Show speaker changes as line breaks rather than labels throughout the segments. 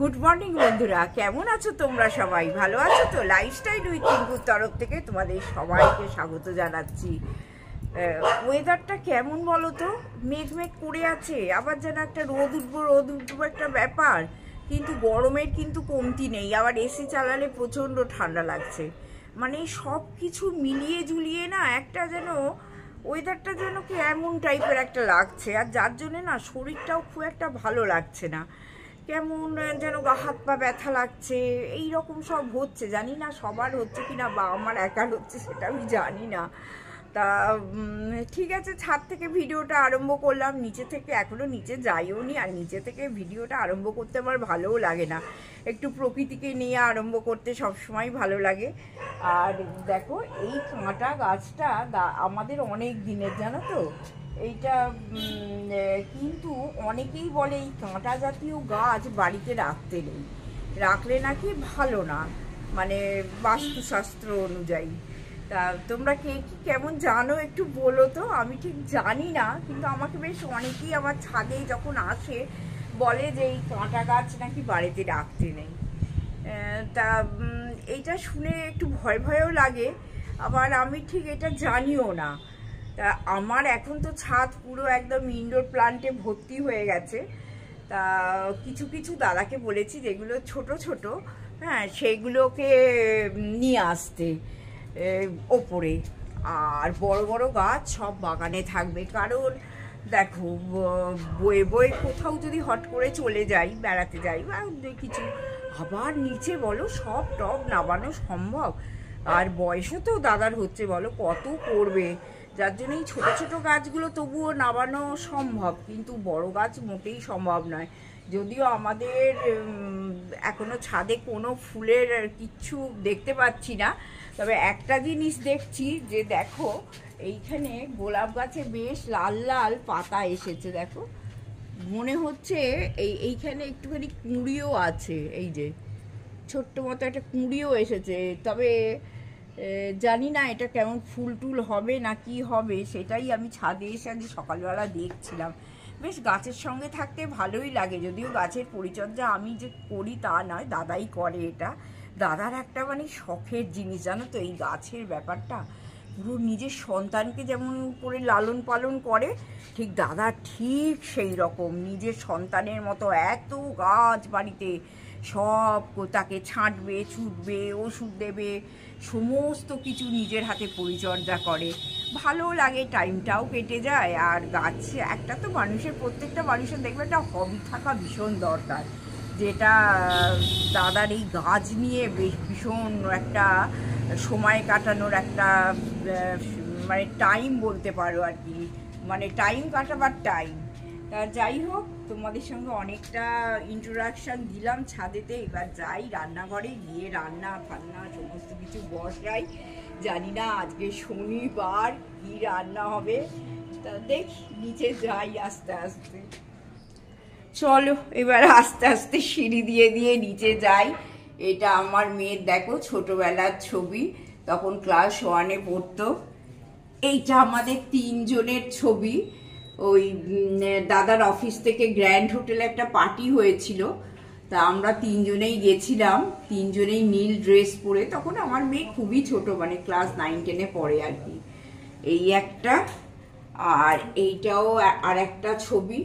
Good morning বন্ধুরা, কেমন আছো তোমরা? সবাই ভালো আছো তো? লাইফস্টাইল উইথ টিঙ্কুর তরফ থেকে তোমাদের সবাইকে স্বাগত জানাচ্ছি। ওয়েদারটা কেমন বলো তো? মেঘ মেঘ করে আছে, আবার যেন একটা রোদ উঠবো একটা ব্যাপার, কিন্তু গরমের কিন্তু কমতি নেই। আবার এসি চালালে প্রচণ্ড ঠান্ডা লাগছে। মানে সব কিছু মিলিয়ে ঝুলিয়ে না একটা যেন ওয়েদারটা যেন কি এমন টাইপের একটা লাগছে, আর যার জন্যে না শরীরটাও খুব একটা ভালো লাগছে না। কেমন যেন গা হাত পা ব্যথা লাগছে, এই রকম সব হচ্ছে। জানি না সবার হচ্ছে কি না বা আমার একার হচ্ছে সেটা আমি জানি না। তা ঠিক আছে, ছাদ থেকে ভিডিওটা আরম্ভ করলাম। নিচে থেকে এখনও নিচে যাইও নি, আর নিচে থেকে ভিডিওটা আরম্ভ করতে আমার ভালোও লাগে না। একটু প্রকৃতিকে নিয়ে আরম্ভ করতে সবসময় ভালো লাগে। আর দেখো, এই কাঁটা গাছটা আমাদের অনেক দিনের, জানো তো। এইটা কিন্তু অনেকেই বলে এই কাঁটা জাতীয় গাছ বাড়িতে রাখতে নেই, রাখলে নাকি ভালো না, মানে বাস্তুশাস্ত্র অনুযায়ী। তা তোমরা কে কি কেমন জানো একটু বলো তো। আমি ঠিক জানি না, কিন্তু আমাকে বেশ অনেকেই আমার ছাদে যখন আসে বলে যে এই কাঁটা গাছ নাকি বাড়িতে রাখতে নেই। তা এইটা শুনে একটু ভয় ভয়ও লাগে, আবার আমি ঠিক এটা জানিও না। তা আমার এখন তো ছাদ পুরো একদম ইনডোর প্লান্টে ভর্তি হয়ে গেছে। তা কিছু কিছু দাদাকে বলেছি যেগুলো ছোট ছোট, হ্যাঁ, সেগুলোকে নিয়ে আসতে ওপরে। আর বড় বড় গাছ সব বাগানে থাকবে, কারণ দেখো বয়ে বয়ে কোথাও যদি হট করে চলে যাই, বেড়াতে যাই বা কিছু, আবার নিচে বলো সব টব নামানো সম্ভব? আর বয়সও তো দাদার হচ্ছে, বলো কত করবে। যার জন্য এই ছোটো ছোটো গাছগুলো তবুও নামানো সম্ভব, কিন্তু বড় গাছ মোটেই সম্ভব নয়। যদিও আমাদের এখনো ছাদে কোনো ফুলের কিচ্ছু দেখতে পাচ্ছি না, তবে একটা জিনিস দেখছি যে দেখো এইখানে গোলাপ গাছে বেশ লাল লাল পাতা এসেছে। দেখো, মনে হচ্ছে এইখানে একটুখানি কুঁড়িও আছে, এই যে ছোট্ট মতো একটা কুঁড়িও এসেছে। তবে জানি না এটা কেমন ফুল টুল হবে না কি হবে, সেটাই আমি ছাদে এসে আজ সকালবেলা দেখছিলাম। বেশ গাছের সঙ্গে থাকতে ভালোই লাগে, যদিও গাছের পরিচর্যা আমি যে করি তা নয়, দাদাই করে এটা। দাদার একটা মানে শখের জিনিস, জানো তো, এই গাছের ব্যাপারটা। পুরো নিজের সন্তানকে যেমন করে লালন পালন করে, ঠিক দাদা ঠিক সেই রকম নিজের সন্তানের মতো এত গাছ বাড়িতে, সব তাকে ছাঁটবে, ছুটবে, ওষুধ দেবে, সমস্ত কিছু নিজের হাতে পরিচর্যা করে। ভালো লাগে, টাইমটাও কেটে যায়। আর গাছ একটা তো মানুষের, প্রত্যেকটা মানুষের দেখবে একটা হবি থাকা ভীষণ দরকার, যেটা দাদার এই গাছ নিয়ে বেশ ভীষণ একটা সময় কাটানোর একটা মানে টাইম বলতে পারো আর কি, মানে টাইম কাটাবার টাইম। তা যাই হোক, তোমাদের সঙ্গে অনেকটা ইন্ট্রোডাকশান দিলাম ছাদেতে। এবার যাই রান্নাঘরে গিয়ে রান্না ফান্না সমস্ত কিছু বসাই। জানি না আজকে শনিবার কি রান্না হবে, তা দেখি নিচে যাই আস্তে আস্তে। চলো এবার আস্তে আস্তে সিঁড়ি দিয়ে দিয়ে নিচে যাই। এটা আমার মেয়ের দেখো ছোটবেলার ছবি, তখন ক্লাস 1-এ পড়তো। এইটা আমাদের তিনজনের ছবি। ওই দাদার অফিস থেকে গ্র্যান্ড হোটেলে একটা পার্টি হয়েছিল, তা আমরা তিনজনেই গেছিলাম, তিনজনেই নীল ড্রেস পরে। তখন আমার মেয়ে খুবই ছোট, মানে ক্লাস 9-10-এ পড়ে আর কি। এই একটা, আর এইটাও আর একটা ছবি,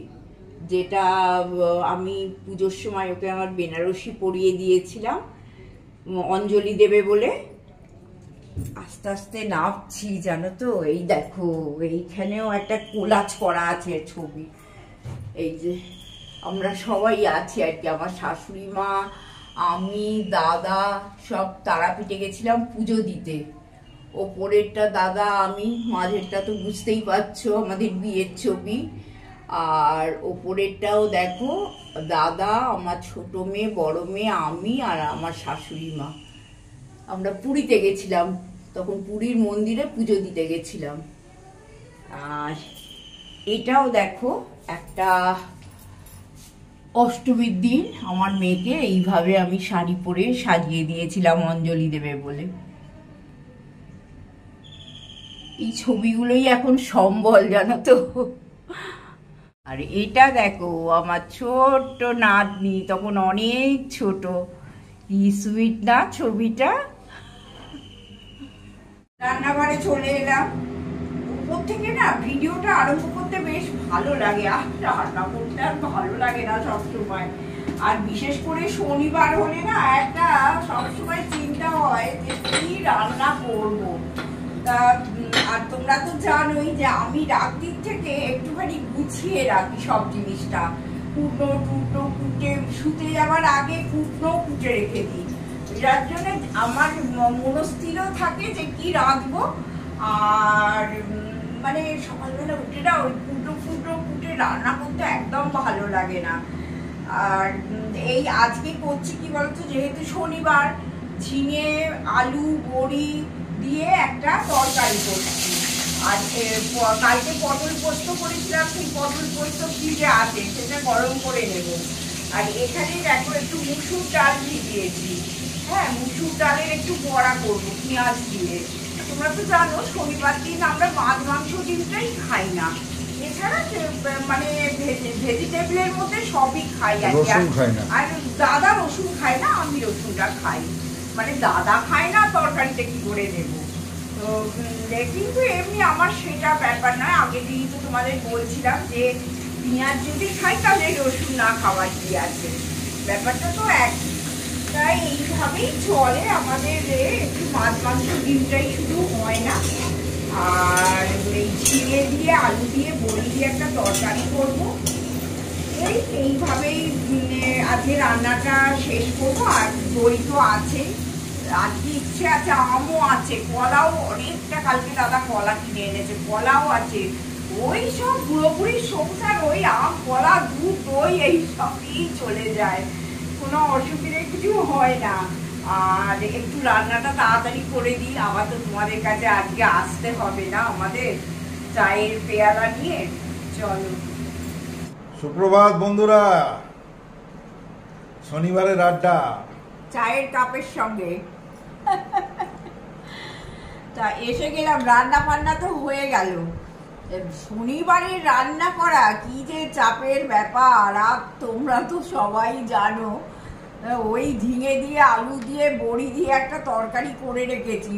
যেটা আমি পুজোর সময় ওকে আমার বেনারসি পরিয়ে দিয়েছিলাম অঞ্জলি দেবে বলে। আস্তে আস্তে নামছি, জানো তো। এই দেখো এইখানেও একটা কোলাজ করা আছে ছবি, এই যে আমরা সবাই আছি আর কি। আমার শাশুড়ি মা, আমি, দাদা সব তারাপীঠে গেছিলাম পুজো দিতে। ওপরেরটা দাদা, আমি, মাঝেরটা তো বুঝতেই পারছো আমাদের বিয়ের ছবি। আর ওপরেরটাও দেখো দাদা, আমার ছোট মেয়ে, বড় মেয়ে, আমি আর আমার শাশুড়ি মা। আমরা পুরীতে গেছিলাম, তখন পুরীর মন্দিরে পুজো দিতে গেছিলাম। আর এটাও দেখো একটা অষ্টমীর দিন আমার মেয়েকে এইভাবে আমি শাড়ি পরে সাজিয়ে দিয়েছিলাম অঞ্জলি দেবে বলে। এই ছবিগুলোই এখন সম্বল, জানো তো। আর এটা দেখো আমার ছোট্ট নাতনি, তখন অনেক ছোট, কি সুইট না ছবিটা। রান্নাঘরে চলে এলাম। উপর থেকে না ভিডিওটা আরম্ভ করতে বেশ ভালো লাগে, আর রান্না করতে আর ভালো লাগে না সবসময়। আর বিশেষ করে শনিবার হলে না একটা সবসময় চিন্তা হয় যে কি রান্না করব। তা আর তোমরা তো জানোই যে আমি রাত্রির থেকে একটুখানি গুছিয়ে রাখি সব জিনিসটা, কুটো টুটো কুটে শুতে যাওয়ার আগে কুটো কুটে রেখে দিই। যার জন্য আমার মনস্থিরও থাকে যে কি রাখবো। আর মানে সকালবেলা উঠে না ওই কুটো ফুটো কুটে রান্না করতে একদম ভালো লাগে না। আর এই আজকে করছি কি বলতো, যেহেতু শনিবার, ঝিঙে আলু বড়ি দিয়ে একটা তরকারি করছি। আর কালকে পটল পোস্ত করেছিলাম, সেই পটল পোস্ত ফ্রিজে আছে, সেটা গরম করে নেব। আর এখানে দেখো একটু মুসুর ডাল ভিজিয়েছি। হ্যাঁ, মুসুর ডালের একটু বড়া করবো পেঁয়াজ দিয়ে। তোমরা তো জানো শনিবার দিন আমরা মাছ মাংস ডিমটাই খাই না, এছাড়া মানে ভেজিটেবলের মধ্যে সবই খাই আর কি। আর দাদা রসুন খায় না, আমি রসুনটা খাই। মানে দাদা খায় না, তরকারিতে কি করে নেব। তো কিন্তু এমনি আমার সেটা ব্যাপার নয়। আগের দিনই তো তোমাদের বলছিলাম যে পেঁয়াজ যদি খাই তাহলে রসুন না খাওয়ার কি আছে, ব্যাপারটা তো একই। তাই এইভাবেই চলে আমাদের। একটু মাছ মাংস ডিমটাই শুধু হয় না। আর এই ঝিঙে দিয়ে আলু দিয়ে বড়ি দিয়ে একটা তরকারি করবো। এইভাবেই আজকে রান্নাটা শেষ করবো। আর দই তো আছে, আজকে ইচ্ছে আছে, আমও আছে, কলাও অনেকটা, কালকে দাদা কলা কিনে এনেছে, কলাও আছে। ওই সব পুরোপুরি সংসার ওই আম কলা দুধ দই এইসবই চলে যায়, কোনো অসুবিধে কিছু হয় না। আর একটু রান্নাটা তাড়াতাড়ি করে দিই, আবার তো তোমাদের কাছে আজকে আসতে হবে না আমাদের চায়ের পেয়ালা নিয়ে। চলো।
সুপ্রভাত বন্ধুরা, শনিবারের আড্ডা
চায়ের কাপের সঙ্গে। তা এসে গেলাম, রান্না বান্না তো হয়ে গেল। শনিবারের রান্না করা কি যে চাপের ব্যাপার, আর তোমরা তো সবাই জানো। ওই ঝিঙে দিয়ে আলু দিয়ে বড়ি দিয়ে একটা তরকারি করে রেখেছি,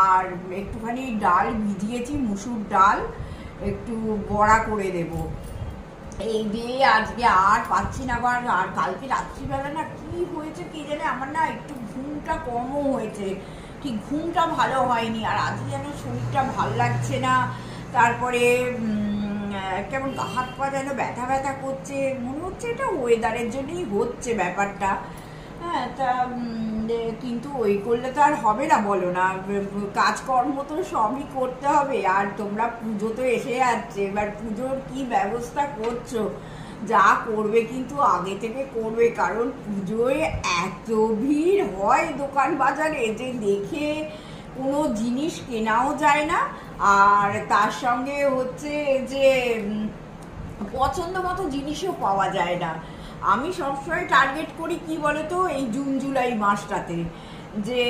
আর একটুখানি ডাল ভিজিয়েছি, মুসুর ডাল, একটু বড়া করে দেব। এই দিয়ে আজকে আর পাচ্ছি না। আবার আর কালকে রাত্রিবেলা না কি হয়েছে কি জানে, আমার না একটু ঘুমটা কমও হয়েছে, ঠিক ঘুমটা ভালো হয়নি। আর আজকে যেন শরীরটা ভালো লাগছে না, তারপরে কেমন হাত পা যেন ব্যথা ব্যথা করছে, মনে হচ্ছে এটা ওয়েদারের জন্যই হচ্ছে ব্যাপারটা। হ্যাঁ, তা কিন্তু ওই করলে তো আর হবে না, বলো না, কাজকর্ম তো সবই করতে হবে। আর তোমরা পুজো তো এসে যাচ্ছে, এবার পুজোর কি ব্যবস্থা করছো, যা করবে কিন্তু আগে থেকে করবে, কারণ পুজোয় এত ভিড় হয় দোকান বাজারে যে দেখে কোনো জিনিস কেনাও যায় না। আর তার সঙ্গে হচ্ছে যে পছন্দ মতো জিনিসও পাওয়া যায় না। আমি সবসময় টার্গেট করি কি বলতো, এই জুন জুলাই মাসটাতে, যে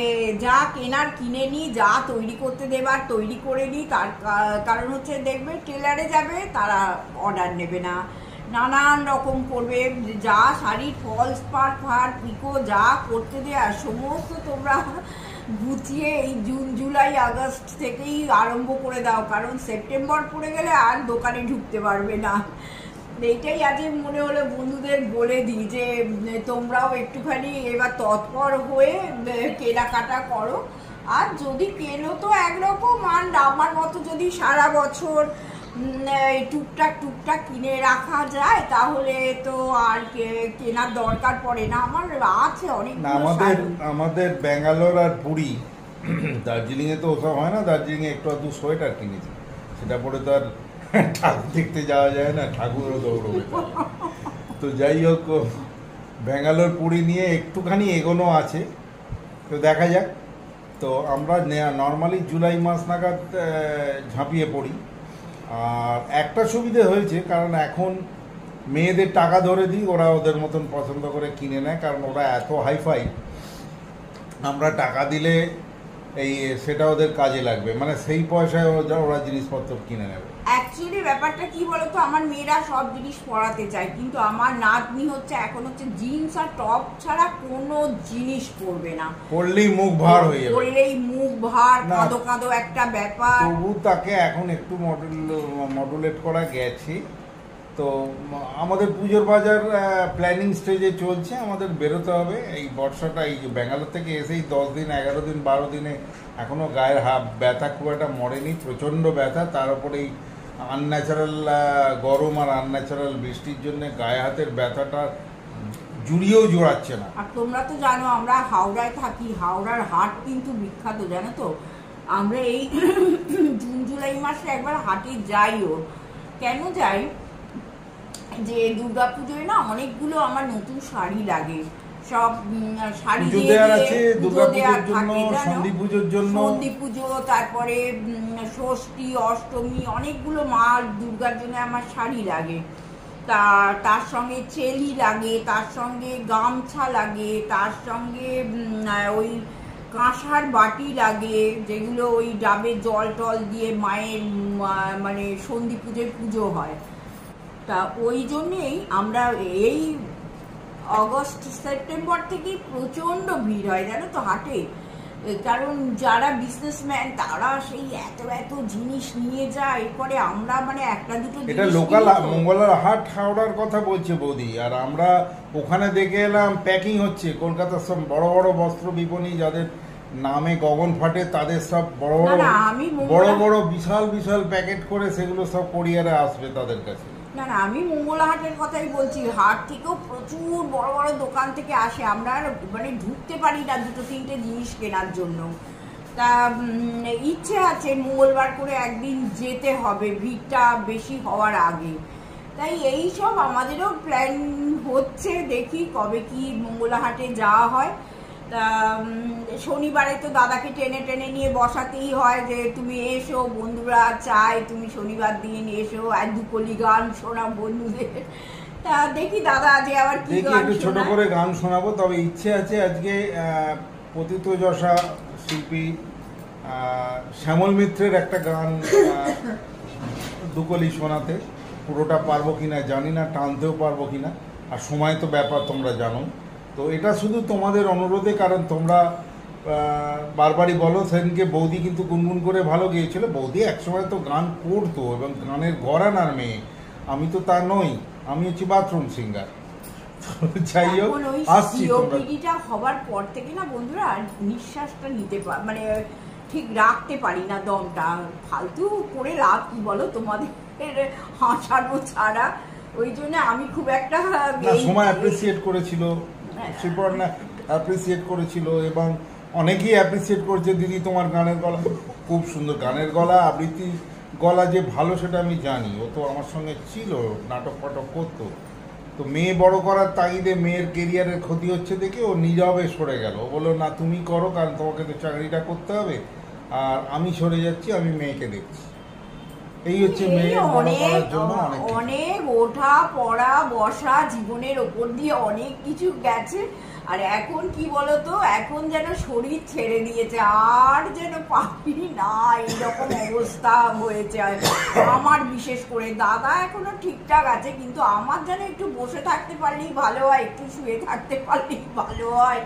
যা কেনার কিনে নিই, যা তৈরি করতে দেবার তৈরি করে নিই। তার কারণ হচ্ছে দেখবে টেলারে যাবে, তারা অর্ডার নেবে না, নানান রকম করবে, যা শাড়ির ফলস পার ফার পিকো যা করতে দেয়া সমস্ত তোমরা গুছিয়ে এই জুন জুলাই আগস্ট থেকেই আরম্ভ করে দাও, কারণ সেপ্টেম্বর পড়ে গেলে আর দোকানে ঢুকতে পারবে না। এইটাই আজ মনে হলো বন্ধুদের বলে দিই যে তোমরাও একটুখানি এবার তৎপর হয়ে কেনাকাটা করো। আর যদি কেনো তো একরকম, আর আমার মতো যদি সারা বছর টুকটাক টুকটাক কিনে রাখা যায় তাহলে তো আর কেনার দরকার পড়ে না। আমার আছে অনেক।
আমাদের ব্যাঙ্গালোর আর পুরী, দার্জিলিংয়ে তো ওসব হয় না। দার্জিলিংয়ে একটু আধটু সোয়েটার কিনেছি, সেটা পরে তো আর ঠাকুর দেখতে যাওয়া যায় না, ঠাকুরও দৌড়বে। তো যাই হোক, ব্যাঙ্গালোর পুরী নিয়ে একটুখানি এগোনো আছে, তো দেখা যাক। তো আমরা নর্মালি জুলাই মাস নাগাদ ঝাঁপিয়ে পড়ি। আর একটা সুবিধে হয়েছে, কারণ এখন মেয়েদের টাকা ধরে দিই, ওরা ওদের মতন পছন্দ করে কিনে নেয়, কারণ ওরা এত হাইফাই। আমরা টাকা দিলে এই সেটা ওদের কাজে লাগবে, মানে সেই পয়সায় ওরা জিনিসপত্র কিনে নেবে।
অ্যাকচুয়ালি ব্যাপারটা কি বলতো, আমার মেয়েরা সব জিনিস পরাতে চায়, কিন্তু আমার নাতনি এখন হচ্ছে জিন্স আর টপ ছাড়া কোনো জিনিস পরবে না।
পরলেই মুখ ভার হয়ে যাবে,
পরলেই মুখ ভার, কাঁদো কাঁদো একটা ব্যাপার।
তবু তাকে এখন একটু মডুলেট করা গেছে। তো আমাদের পুজোর বাজার প্ল্যানিং স্টেজে চলছে, আমাদের বেরোতে হবে। এই বর্ষাটা এই ব্যাঙ্গালোর থেকে এসেই 10 দিন 11 দিন 12 দিনে এখনও গায়ের ব্যথা খুব একটা মরেনি, প্রচণ্ড ব্যথা। তার উপরে এই আনন্যাচারাল গরম আর আনন্যাচারাল বৃষ্টির জন্য গায়ে হাতের ব্যথাটা জুড়িয়েও জোড়াচ্ছে না।
আর তোমরা তো জানো আমরা হাওড়ায় থাকি, হাওড়ার হাট কিন্তু বিখ্যাত, জানো তো। আমরা এই জুন জুলাই মাসে একবার হাটে যাইও। কেন যাই, যে দুর্গা পুজোয় না অনেকগুলো আমার নতুন শাড়ি লাগে, সব শাড়ি
সন্ধি
পুজো, তারপরে ষষ্ঠী অষ্টমী, অনেকগুলো মা দুর্গার জন্য আমার শাড়ি লাগে। তার সঙ্গে চেলি লাগে, তার সঙ্গে গামছা লাগে, তার সঙ্গে ওই কাঁসার বাটি লাগে, যেগুলো ওই ডাবে জল টল দিয়ে মায়ের মানে সন্ধি পুজোয় পুজো হয়। তা ওই জন্যেই আমরা এই অগস্ট সেপ্টেম্বর থেকেই প্রচণ্ড ভিড় হয়, জানো তো হাটে। কারণ যারা বিজনেসম্যান তারা সেই এত এত জিনিস নিয়ে যায়, এরপরে আমরা মানে একটা দুটো
এটা লোকাল মঙ্গলার হাট হাওড়ার কথা বলছে বৌদি। আর আমরা ওখানে দেখে এলাম প্যাকিং হচ্ছে, কলকাতার সব বড় বড় বস্ত্র বিপণী যাদের নামে গগন ফাটে তাদের সব বড় বড় বড় বিশাল বিশাল প্যাকেট করে সেগুলো সব কোরিয়ারে আসবে তাদের কাছে।
না না, আমি মঙ্গলা হাটের কথাই বলছি। হাট থেকেও প্রচুর বড় বড় দোকান থেকে আসে, আমরা মানে ঢুকতে পারি না দুটো তিনটে জিনিস কেনার জন্য। তা ইচ্ছে আছে মঙ্গলবার করে একদিন যেতে হবে, ভিড়টা বেশি হওয়ার আগে। তাই এই সব আমাদেরও প্ল্যান হচ্ছে, দেখি কবে কি মঙ্গলা হাটে যাওয়া হয়। তা শনিবারে তো দাদাকে টেনে টেনে নিয়ে বসাতেই হয়, যে তুমি এসো, বন্ধুরা চায় তুমি শনিবার দিন এসো, আর দুকলি গান শোনা বন্ধুদের। তা দেখি দাদা আজ আবার কি গান
একটু ছোট করে গান শোনাবো। তবে ইচ্ছে আছে আজকে পতিতযশা শিল্পী শ্যামল মিত্রের একটা গান দুকলি শোনাতে। পুরোটা পারবো কিনা জানি না, টানতেও পারবো কিনা, আর সময় তো ব্যাপার তোমরা জানো। তো এটা শুধু তোমাদের অনুরোধে, কারণ তোমরা বারবারই বলো। সেদিনকে বৌদি কিন্তু গুনগুন করে ভালো গিয়েছিল। বৌদি একসময় তো গান করতো এবং গানের ঘরানার মেয়ে, আমি তো তা নই, আমি হচ্ছি বাথরুম সিঙ্গার। যাই হোক, আসছি
হবার পর থেকে না বন্ধুরা নিঃশ্বাসটা নিতে মানে ঠিক রাখতে পারি না দমটা। ফালতু করে লাভ কি বলো, তোমাদের হাসানো ছাড়া। ওই জন্য আমি খুব একটা
সময় অ্যাপ্রিসিয়েট করেছিল, শ্রীপর্ণা অ্যাপ্রিসিয়েট করেছিল এবং অনেকেই অ্যাপ্রিসিয়েট করেছে। দিদি তোমার গানের গলা খুব সুন্দর, গানের গলা আবৃত্তি গলা যে ভালো সেটা আমি জানি। ও তো আমার সঙ্গে ছিল, নাটক ফাটক করতো। তো মেয়ে বড় করার তাগিদে মেয়ের কেরিয়ারের ক্ষতি হচ্ছে দেখে ও নীরবে সরে গেল। ও বললো না তুমি করো, কারণ তোমাকে তো চাকরিটা করতে হবে, আর আমি সরে যাচ্ছি, আমি মেয়েকে দেখছি। এই হচ্ছে মেয়ে বড় করার জন্য
অনেক ওঠা পড়া বসা জীবনের ওপর দিয়ে অনেক কিছু গেছে। আর এখন কি বলতো, এখন যেন শরীর ছেড়ে দিয়েছে, আর যেন পারি না, এইরকম অবস্থা হয়েছে আমার। বিশেষ করে দাদা এখনো ঠিকঠাক আছে, কিন্তু আমার যেন একটু বসে থাকতে পারলেই ভালো হয়, একটু শুয়ে থাকতে পারলেই ভালো হয়।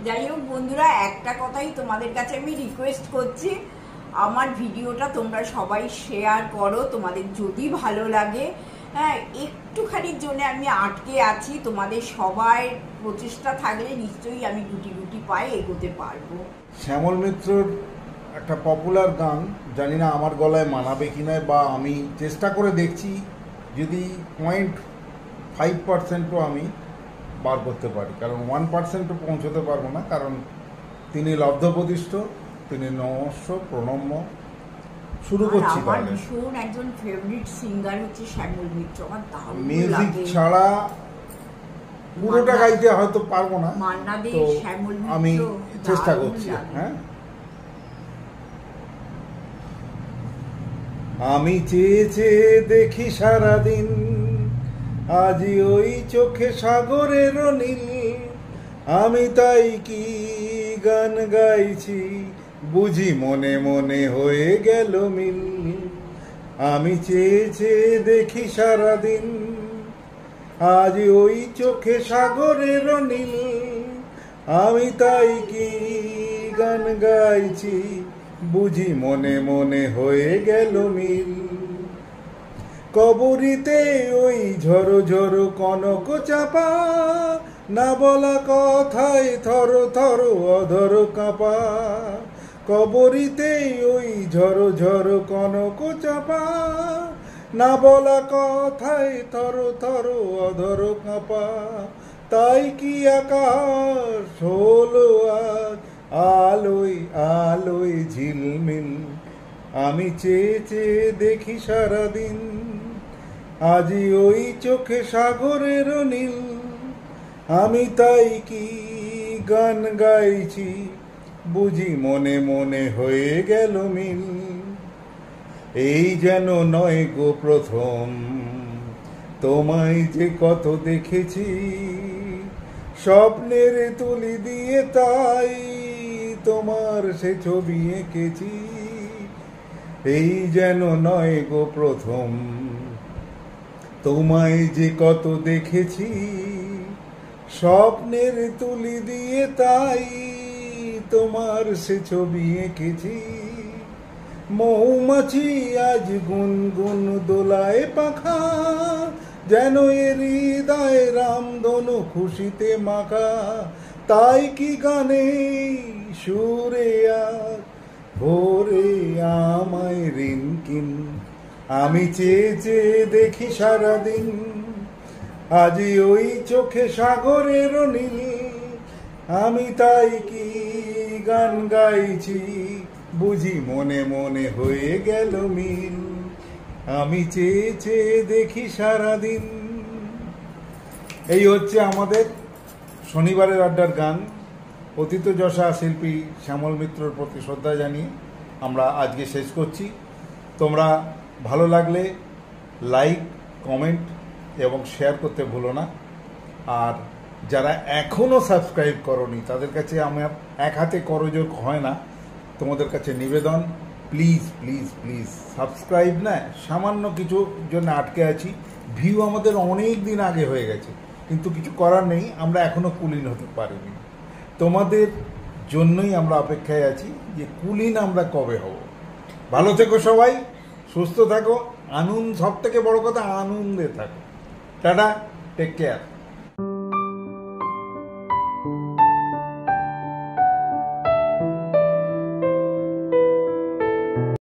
যাই হোক বন্ধুরা, একটা কথাই তোমাদের কাছে আমি রিকোয়েস্ট করছি, আমার ভিডিওটা তোমরা সবাই শেয়ার করো, তোমাদের যদি ভালো লাগে। হ্যাঁ, একটুখানির জন্য আমি আটকে আছি, তোমাদের সবাই প্রচেষ্টা থাকলে নিশ্চয়ই আমি গুটি গুটি পায়ে এগোতে পারবো।
শ্যামল মিত্রর একটা পপুলার গান, জানি না আমার গলায় মানাবে কিনা, বা আমি চেষ্টা করে দেখছি যদি 0.5%ও আমি বার করতে পারি, কারণ 1%ও পৌঁছতে পারবো না, কারণ তিনি লব্ধপ্রতিষ্ঠ, তিনি নমস্য প্রণম্য। শুরু করছি।
আমার ভীষণ একজন ফেভারিট সিঙ্গার হচ্ছে শ্যামল মিত্র, আমার দারুণ লাগে।
মিউজিক ছাড়া পুরোটা গাইতে হয়তো পারবো না, তো আমি চেষ্টা করছি। হ্যাঁ, আমি চেয়ে চেয়ে দেখি সারাদিন, আজি ওই চোখে সাগরের নীল, আমি তাই কি গান গাইছি বুঝি মনে মনে হয়ে গেল মিল। আমি চেয়ে চেয়ে দেখি সারাদিন, আজ ওই চোখে সাগরের নীল। আমি তাই কি গান গাইছি, বুঝি মনে মনে হয়ে গেল মিল। কবরীতে ওই ঝরো ঝরো কনক চাপা, না বলা কথায় থর থর অধর কাঁপা। কবরীতে ওই ঝরো ঝরো কনক চাপা, না বলা কথায় থর থর অধর কাঁপা। তাই কি আকাশ হলো আজ আলোয় আলোয় ঝিলমিল। আমি চেয়ে চেয়ে দেখি সারাদিন, আজি ওই চোখে সাগরের নীল। আমি তাই কি গান গাইছি, বুঝি মনে মনে হয়ে গেল মিল। এই যেন নয় গো প্রথম, তোমায় যে কত দেখেছি, স্বপ্নের তুলি দিয়ে তাই তোমার সে ছবি এঁকেছি। এই যেন নয় গো প্রথম, তোমায় যে কত দেখেছি, স্বপ্নের তুলি দিয়ে তাই তোমার সে ছবি এঁকেছি। মৌমাছি আজ গুনগুন দোলায় পাখা, যেন এর হৃদয় রামধনু খুশিতে মাখা। তাই কি গানে সুরে আজ ভোরে আমায় রিনকিন। আমি চেয়ে চেয়ে দেখি সারাদিন, আজি ওই চোখে সাগরের নীল। আমি তাই কি গান গাইছি, বুঝি মনে মনে হয়ে গেল মিল। আমি চেয়ে চেয়ে দেখি সারাদিন। এই হচ্ছে আমাদের শনিবারের আড্ডার গান। অতীতযশা শিল্পী শ্যামল মিত্রর প্রতি শ্রদ্ধা জানিয়ে আমরা আজকে শেষ করছি। তোমরা ভালো লাগলে লাইক, কমেন্ট এবং শেয়ার করতে ভুলো না। আর যারা এখনও সাবস্ক্রাইব করনি তাদের কাছে আমার এক হাতে করজোর হয় না, তোমাদের কাছে নিবেদন, প্লিজ প্লিজ প্লিজ সাবস্ক্রাইব। না, সামান্য কিছু জন্য আটকে আছি। ভিউ আমাদের অনেক দিন আগে হয়ে গেছে, কিন্তু কিছু করার নেই, আমরা এখনও কুলিন হতে পারিনি। তোমাদের জন্যই আমরা অপেক্ষায় আছি যে কুলিন আমরা কবে হব। ভালো থেকো সবাই, সুস্থ থাকো, আনন্দ, সব থেকে বড় কথা আনন্দে থাকো। Tata, take care.